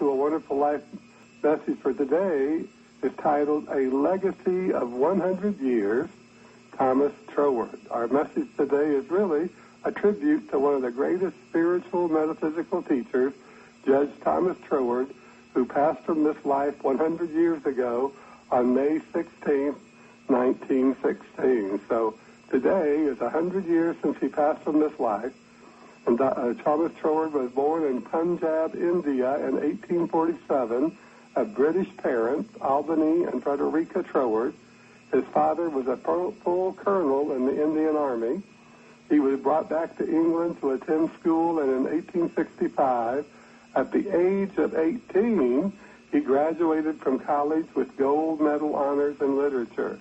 to a Wonderful Life message for today is titled A Legacy of 100 Years, Thomas Troward. Our message today is really a tribute to one of the greatest spiritual metaphysical teachers, Judge Thomas Troward, who passed from this life 100 years ago on May 16th, 1916. So today is 100 years since he passed from this life. And Thomas Troward was born in Punjab, India in 1847 of British parents, Albany and Frederica Troward. His father was a full colonel in the Indian Army. He was brought back to England to attend school, and in 1865, at the age of 18, he graduated from college with gold medal honors in literature.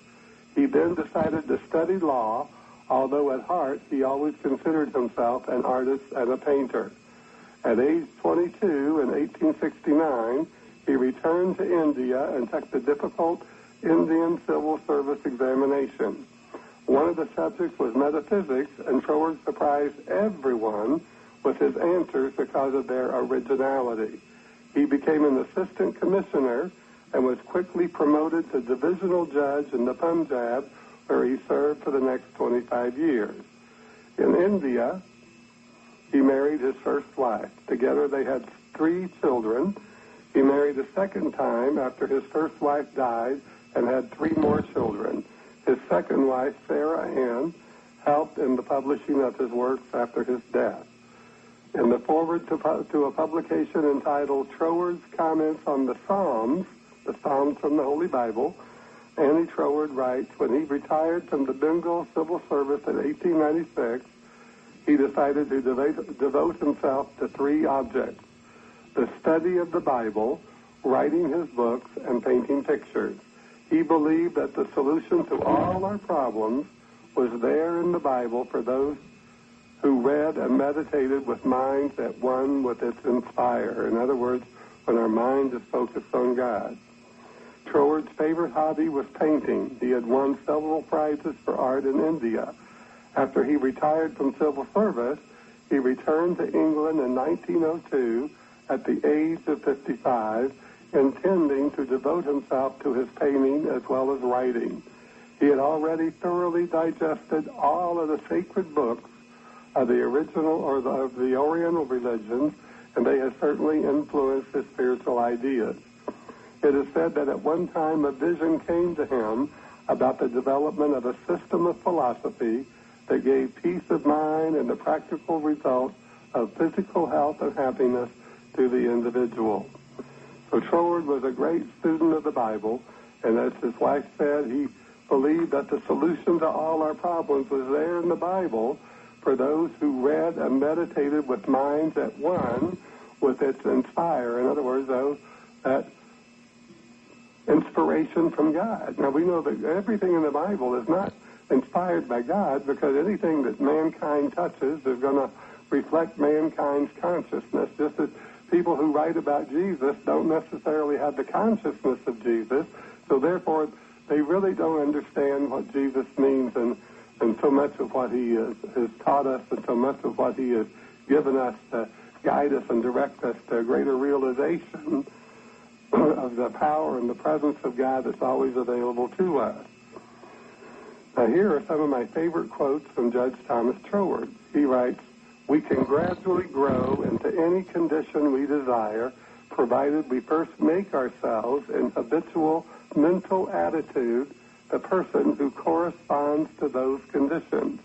He then decided to study law, although at heart he always considered himself an artist and a painter. At age 22, in 1869, he returned to India and took the difficult Indian Civil Service examination. One of the subjects was metaphysics, and Troward surprised everyone with his answers because of their originality. He became an assistant commissioner and was quickly promoted to divisional judge in the Punjab, where he served for the next 25 years. In India, he married his first wife. Together they had 3 children. He married a second time after his first wife died and had 3 more children. His second wife, Sarah Ann, helped in the publishing of his works after his death. In the foreword to a publication entitled Troward's Comments on the Psalms from the Holy Bible, Annie Troward writes, when he retired from the Bengal Civil Service in 1896, he decided to devote himself to 3 objects: the study of the Bible, writing his books, and painting pictures. He believed that the solution to all our problems was there in the Bible for those who read and meditated with minds at one with its inspire. In other words, when our mind is focused on God. Troward's favorite hobby was painting. He had won several prizes for art in India. After he retired from civil service, he returned to England in 1902 at the age of 55, intending to devote himself to his painting as well as writing. He had already thoroughly digested all of the sacred books of the original or of the Oriental religions, and they have certainly influenced his spiritual ideas. It is said that at one time a vision came to him about the development of a system of philosophy that gave peace of mind and the practical result of physical health and happiness to the individual. So Troward was a great student of the Bible, and as his wife said, he believed that the solution to all our problems was there in the Bible for those who read and meditated with minds at one with its inspire. In other words, those that inspiration from God. Now, we know that everything in the Bible is not inspired by God, because anything that mankind touches is going to reflect mankind's consciousness, just as people who write about Jesus don't necessarily have the consciousness of Jesus, so therefore they really don't understand what Jesus means and so much of what he has taught us, and so much of what he has given us to guide us and direct us to a greater realization of the power and the presence of God that's always available to us. Now, here are some of my favorite quotes from Judge Thomas Troward. He writes, "We can gradually grow into any condition we desire, provided we first make ourselves in habitual mental attitude the person who corresponds to those conditions.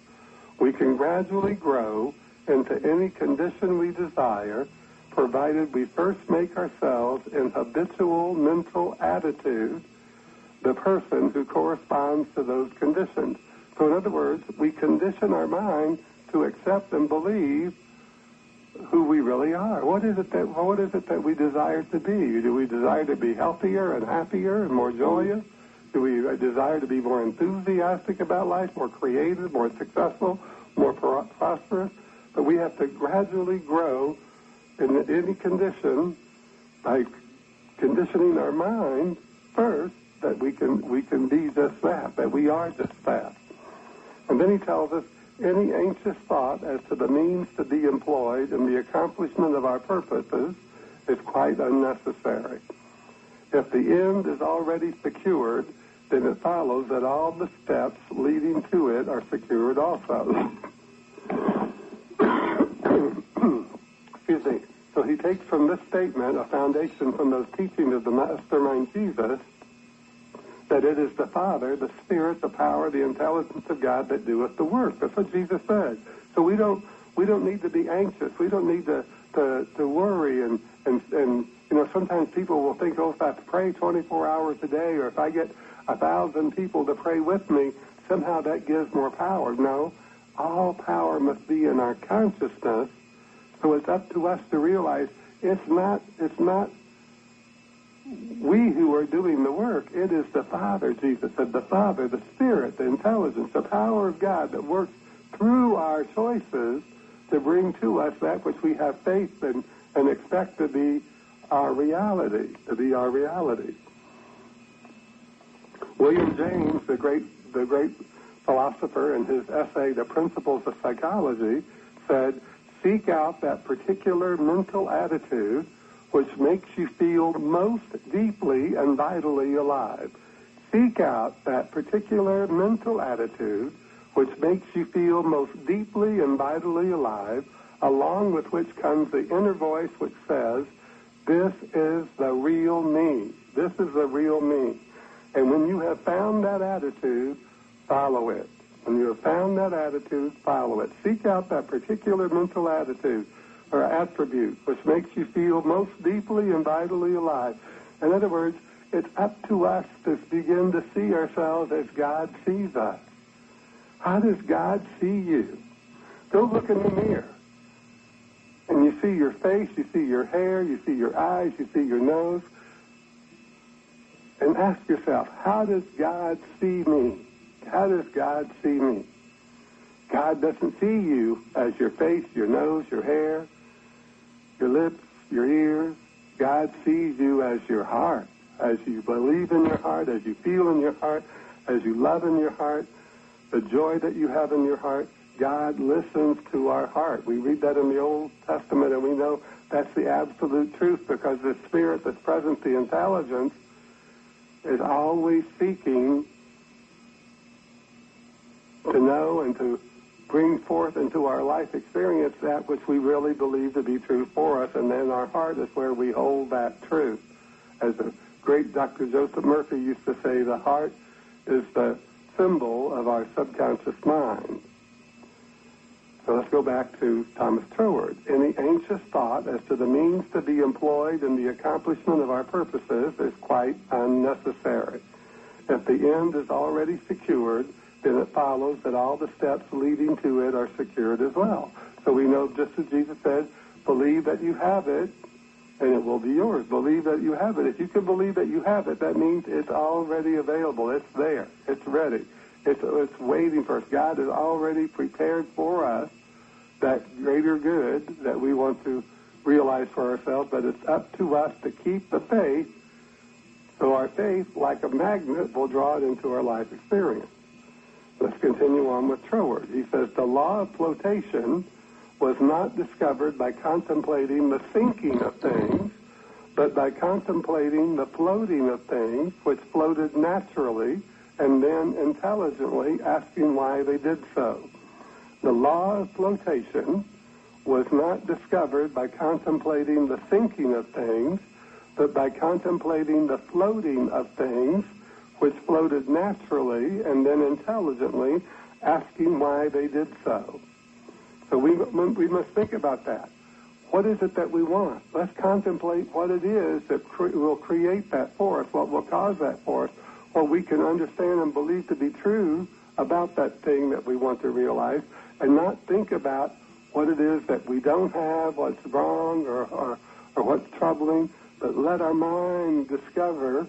We can gradually grow into any condition we desire, provided we first make ourselves in habitual mental attitude the person who corresponds to those conditions." So in other words, we condition our mind to accept and believe who we really are. What is it that we desire to be? Do we desire to be healthier and happier and more joyous? Do we desire to be more enthusiastic about life, more creative, more successful, more prosperous? But we have to gradually grow in any condition by conditioning our mind first that we can be just that we are just that. And then he tells us, any anxious thought as to the means to be employed in the accomplishment of our purposes is quite unnecessary. If the end is already secured, then it follows that all the steps leading to it are secured also. Excuse me. So he takes from this statement a foundation from those teachings of the mastermind Jesus, that it is the Father, the Spirit, the power, the intelligence of God that doeth the work. That's what Jesus said. So we don't need to be anxious. We don't need to worry and sometimes people will think, if I have to pray 24 hours a day, or if I get 1,000 people to pray with me, somehow that gives more power. No, all power must be in our consciousness. So it's up to us to realize it's not we who are doing the work. It is the Father, Jesus said, the Father, the Spirit, the intelligence, the power of God that works through our choices to bring to us that which we have faith in and expect to be our reality, William James, the great philosopher, in his essay, The Principles of Psychology, said, seek out that particular mental attitude which makes you feel most deeply and vitally alive. Seek out that particular mental attitude which makes you feel most deeply and vitally alive, along with which comes the inner voice which says, this is the real me. This is the real me. And when you have found that attitude, follow it. When you have found that attitude, follow it. Seek out that particular mental attitude or attribute which makes you feel most deeply and vitally alive. In other words, it's up to us to begin to see ourselves as God sees us. How does God see you? Go look in the mirror. And you see your face, you see your hair, you see your eyes, you see your nose. And ask yourself, how does God see me? How does God see me? God doesn't see you as your face, your nose, your hair, your lips, your ears. God sees you as your heart, as you believe in your heart, as you feel in your heart, as you love in your heart, the joy that you have in your heart. God listens to our heart. We read that in the Old Testament, and we know that's the absolute truth, because the Spirit that's present, the intelligence, is always seeking to know and to bring forth into our life experience that which we really believe to be true for us, and then our heart is where we hold that truth. As the great Dr. Joseph Murphy used to say, the heart is the symbol of our subconscious mind. So let's go back to Thomas Troward. Any anxious thought as to the means to be employed in the accomplishment of our purposes is quite unnecessary. If the end is already secured, then it follows that all the steps leading to it are secured as well. So we know, just as Jesus said, believe that you have it, and it will be yours. Believe that you have it. If you can believe that you have it, that means it's already available. It's there. It's ready. It's waiting for us. God has already prepared for us that greater good that we want to realize for ourselves, but it's up to us to keep the faith, so our faith, like a magnet, will draw it into our life experience. Let's continue on with Troward. He says, the law of flotation was not discovered by contemplating the sinking of things, but by contemplating the floating of things, which floated naturally, and then intelligently asking why they did so. The law of flotation was not discovered by contemplating the sinking of things, but by contemplating the floating of things, which floated naturally and then intelligently asking why they did so. So we must think about that. What is it that we want? Let's contemplate what it is that will create that for us, what will cause that for us, what we can understand and believe to be true about that thing that we want to realize, and not think about what it is that we don't have, what's wrong, or what's troubling, but let our mind discover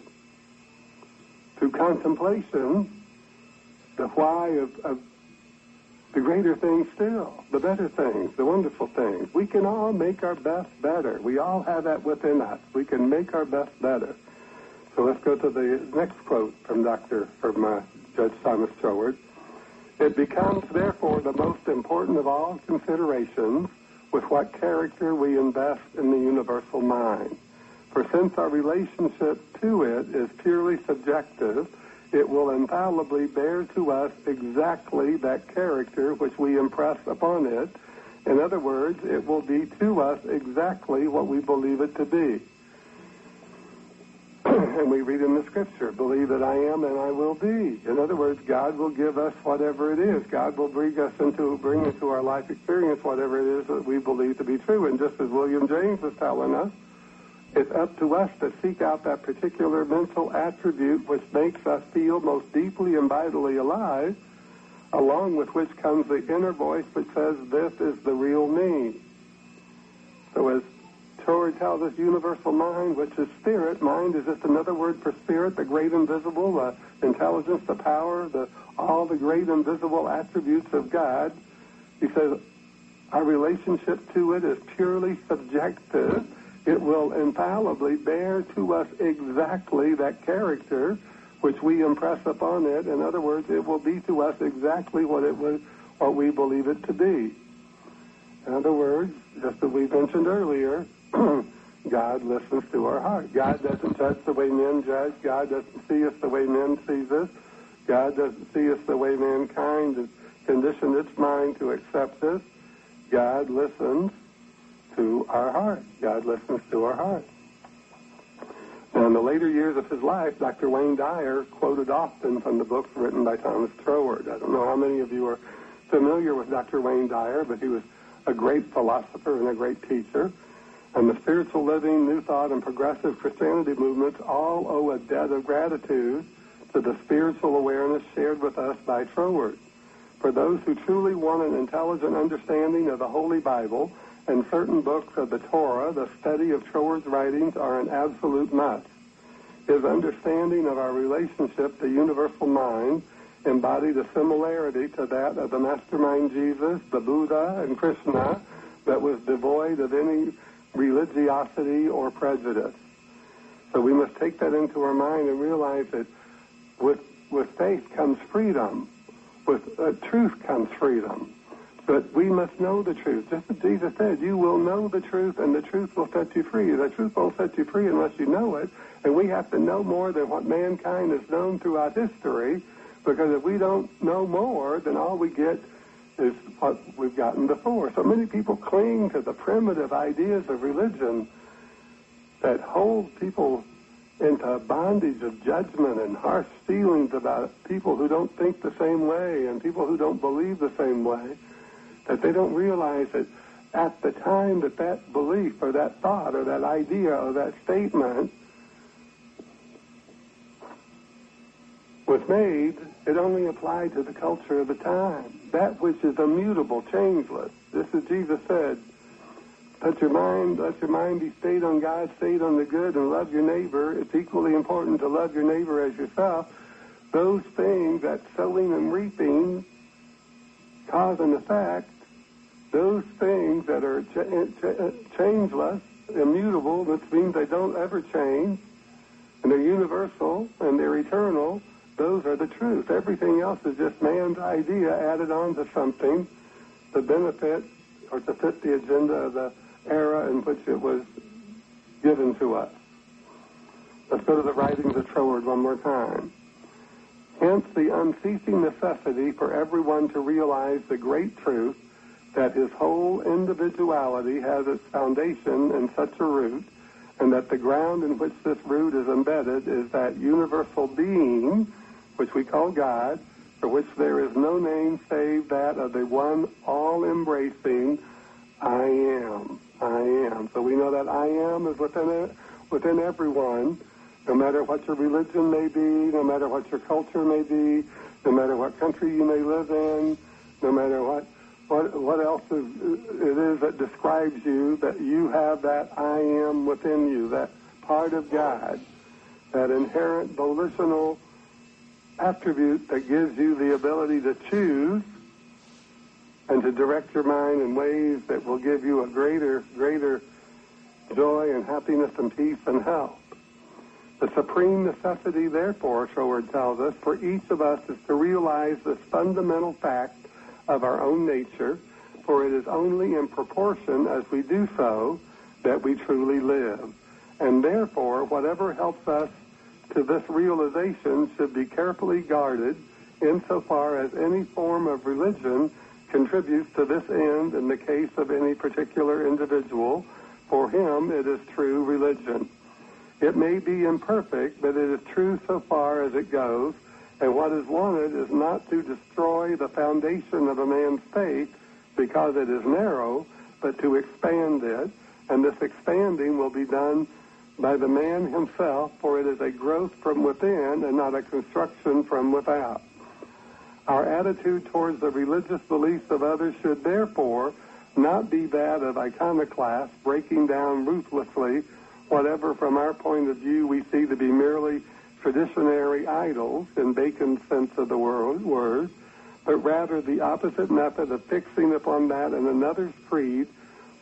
through contemplation the why of the greater things still, the better things, the wonderful things. We can all make our best better. We all have that within us. We can make our best better. So let's go to the next quote from Judge Thomas Troward. It becomes, therefore, the most important of all considerations, with what character we invest in the universal mind. For since our relationship to it is purely subjective, it will infallibly bear to us exactly that character which we impress upon it. In other words, it will be to us exactly what we believe it to be. And we read in the Scripture, believe that I am and I will be. In other words, God will give us whatever it is. God will bring into our life experience whatever it is that we believe to be true. And just as William James was telling us, it's up to us to seek out that particular mental attribute which makes us feel most deeply and vitally alive, along with which comes the inner voice that says, this is the real me. So as Troward tells us, universal mind, which is spirit. Mind is just another word for spirit, the great invisible, the intelligence, the power, all the great invisible attributes of God. He says our relationship to it is purely subjective. It will infallibly bear to us exactly that character which we impress upon it. In other words, it will be to us exactly what we believe it to be. In other words, just as we mentioned earlier, God listens to our heart. God doesn't judge the way men judge. God doesn't see us the way men sees us. God doesn't see us the way mankind has conditioned its mind to accept us. God listens to our heart. God listens to our heart. Now, in the later years of his life, Dr. Wayne Dyer quoted often from the books written by Thomas Troward. I don't know how many of you are familiar with Dr. Wayne Dyer, but he was a great philosopher and a great teacher. And the spiritual living, New Thought, and progressive Christianity movements all owe a debt of gratitude to the spiritual awareness shared with us by Troward. For those who truly want an intelligent understanding of the Holy Bible and certain books of the Torah, the study of Troward's writings are an absolute must. His understanding of our relationship to universal mind embodied a similarity to that of the mastermind Jesus, the Buddha, and Krishna that was devoid of any religiosity or prejudice. So we must take that into our mind and realize that with faith comes freedom. With truth comes freedom. But we must know the truth. Just as Jesus said, you will know the truth and the truth will set you free. The truth won't set you free unless you know it. And we have to know more than what mankind has known throughout history, because if we don't know more, then all we get is what we've gotten before. So many people cling to the primitive ideas of religion that hold people into bondage of judgment and harsh feelings about people who don't think the same way and people who don't believe the same way, that they don't realize that at the time that that belief or that thought or that idea or that statement was made, it only applied to the culture of the time. That which is immutable, changeless. This is Jesus said, let your mind be stayed on God, stayed on the good, and love your neighbor. It's equally important to love your neighbor as yourself. Those things, that sowing and reaping, cause and effect, those things that are changeless, immutable, which means they don't ever change, and they're universal, and they're eternal, those are the truth. Everything else is just man's idea added on to something to benefit or to fit the agenda of the era in which it was given to us. Let's go to the writings of Troward one more time. Hence the unceasing necessity for everyone to realize the great truth that his whole individuality has its foundation in such a root, and that the ground in which this root is embedded is that universal being, which we call God, for which there is no name save that of the one all-embracing I am. I am. So we know that I am is within everyone, no matter what your religion may be, no matter what your culture may be, no matter what country you may live in, no matter what else it is that describes you, that you have that I am within you, that part of God, that inherent volitional attribute that gives you the ability to choose and to direct your mind in ways that will give you a greater joy and happiness and peace and health. The supreme necessity, therefore, Troward tells us, for each of us is to realize this fundamental fact of our own nature, for it is only in proportion as we do so that we truly live. And therefore, whatever helps us to this realization should be carefully guarded insofar as any form of religion contributes to this end in the case of any particular individual. For him, it is true religion. It may be imperfect, but it is true so far as it goes, and what is wanted is not to destroy the foundation of a man's faith because it is narrow, but to expand it, and this expanding will be done by the man himself, for it is a growth from within and not a construction from without. Our attitude towards the religious beliefs of others should therefore not be that of iconoclasts breaking down ruthlessly whatever from our point of view we see to be merely traditionary idols in Bacon's sense of the word, but rather the opposite method of fixing upon that and another's creed,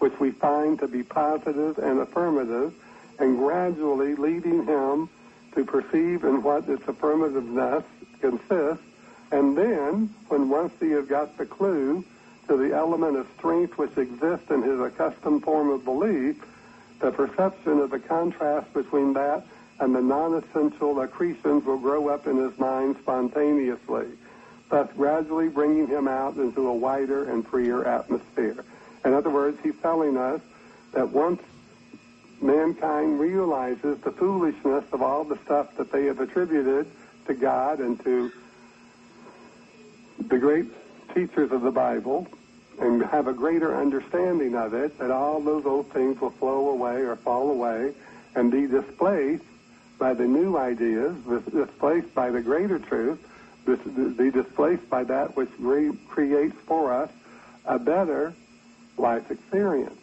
which we find to be positive and affirmative, and gradually leading him to perceive in what its affirmativeness consists, and then, when once he has got the clue to the element of strength which exists in his accustomed form of belief, the perception of the contrast between that and the non-essential accretions will grow up in his mind spontaneously, thus gradually bringing him out into a wider and freer atmosphere. In other words, he's telling us that once mankind realizes the foolishness of all the stuff that they have attributed to God and to the great teachers of the Bible, and have a greater understanding of it, that all those old things will flow away or fall away and be displaced by the new ideas, displaced by the greater truth, be displaced by that which creates for us a better life experience,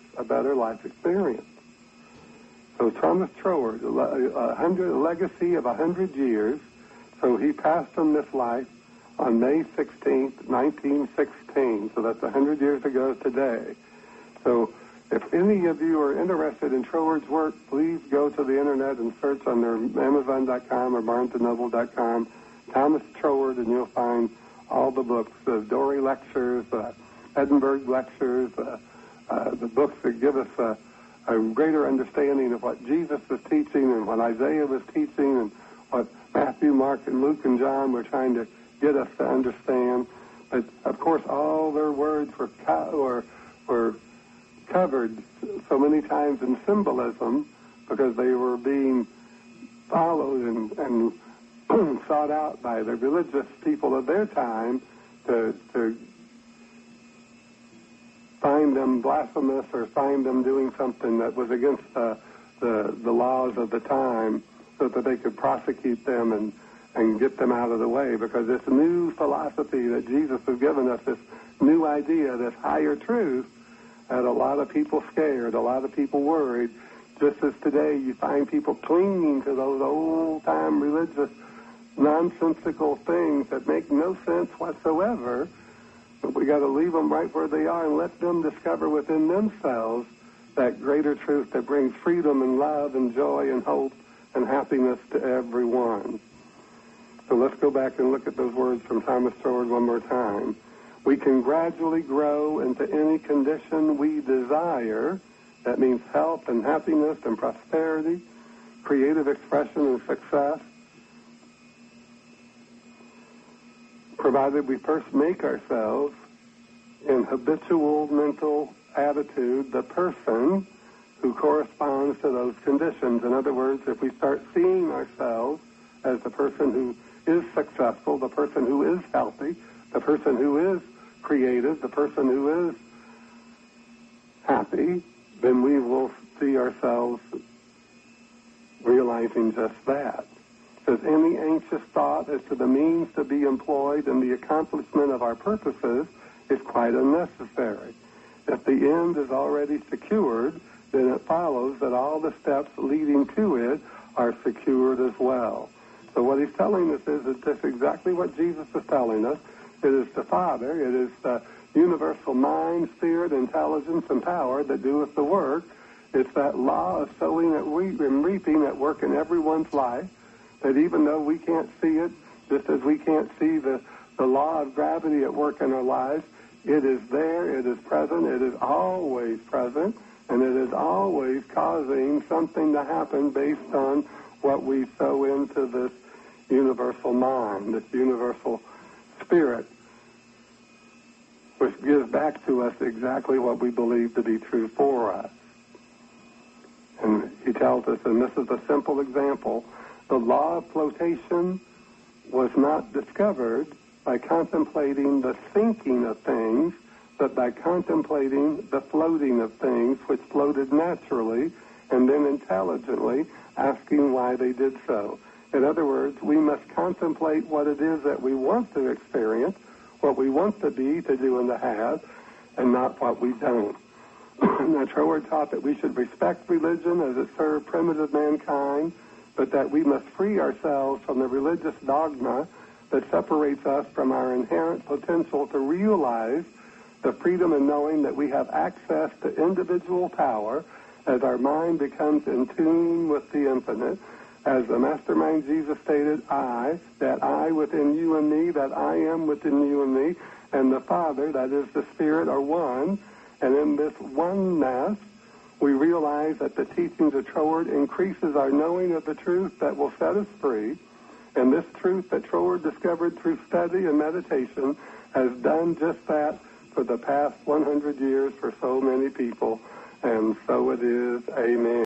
So Thomas Troward, a legacy of 100 years. So he passed from this life on May 16th, 1916. So that's 100 years ago today. So if any of you are interested in Troward's work, please go to the internet and search under Amazon.com or BarnesandNoble.com, Thomas Troward, and you'll find all the books, the Dory lectures, Edinburgh lectures, the books that give us a greater understanding of what Jesus was teaching and what Isaiah was teaching and what Matthew, Mark, and Luke and John were trying to get us to understand. But, of course, all their words were covered so many times in symbolism because they were being followed and sought out by the religious people of their time to find them blasphemous or find them doing something that was against the laws of the time so that they could prosecute them and get them out of the way, because this new philosophy that Jesus has given us, this new idea, this higher truth, had a lot of people scared, a lot of people worried, just as today you find people clinging to those old-time religious nonsensical things that make no sense whatsoever. But we got to leave them right where they are and let them discover within themselves that greater truth that brings freedom and love and joy and hope and happiness to everyone. So let's go back and look at those words from Thomas Troward one more time. We can gradually grow into any condition we desire. That means health and happiness and prosperity, creative expression and success, provided we first make ourselves in habitual mental attitude the person who corresponds to those conditions. In other words, if we start seeing ourselves as the person who is successful, the person who is healthy, the person who is creative, the person who is happy, then we will see ourselves realizing just that. It says, any anxious thought as to the means to be employed in the accomplishment of our purposes is quite unnecessary. If the end is already secured, then it follows that all the steps leading to it are secured as well. So what he's telling us is this exactly what Jesus is telling us. It is the Father, it is the universal mind, spirit, intelligence, and power that doeth the work. It's that law of sowing and reaping at work in everyone's life, that even though we can't see it, just as we can't see the law of gravity at work in our lives, It is there, it is present, it is always present, and it is always causing something to happen based on what we sow into this universal mind, this universal spirit, which gives back to us exactly what we believe to be true for us. And he tells us, and this is a simple example, the law of flotation was not discovered by contemplating the thinking of things, but by contemplating the floating of things, which floated naturally and then intelligently, asking why they did so. In other words, we must contemplate what it is that we want to experience, what we want to be, to do, and to have, and not what we don't. Now, Troward taught that we should respect religion as it served primitive mankind, but that we must free ourselves from the religious dogma that separates us from our inherent potential to realize the freedom in knowing that we have access to individual power as our mind becomes in tune with the infinite. As the mastermind Jesus stated, that I within you and me, that I am within you and me, and the Father, that is the Spirit, are one. And in this oneness, we realize that the teachings of Troward increases our knowing of the truth that will set us free. And this truth that Troward discovered through study and meditation has done just that for the past 100 years for so many people. And so it is. Amen.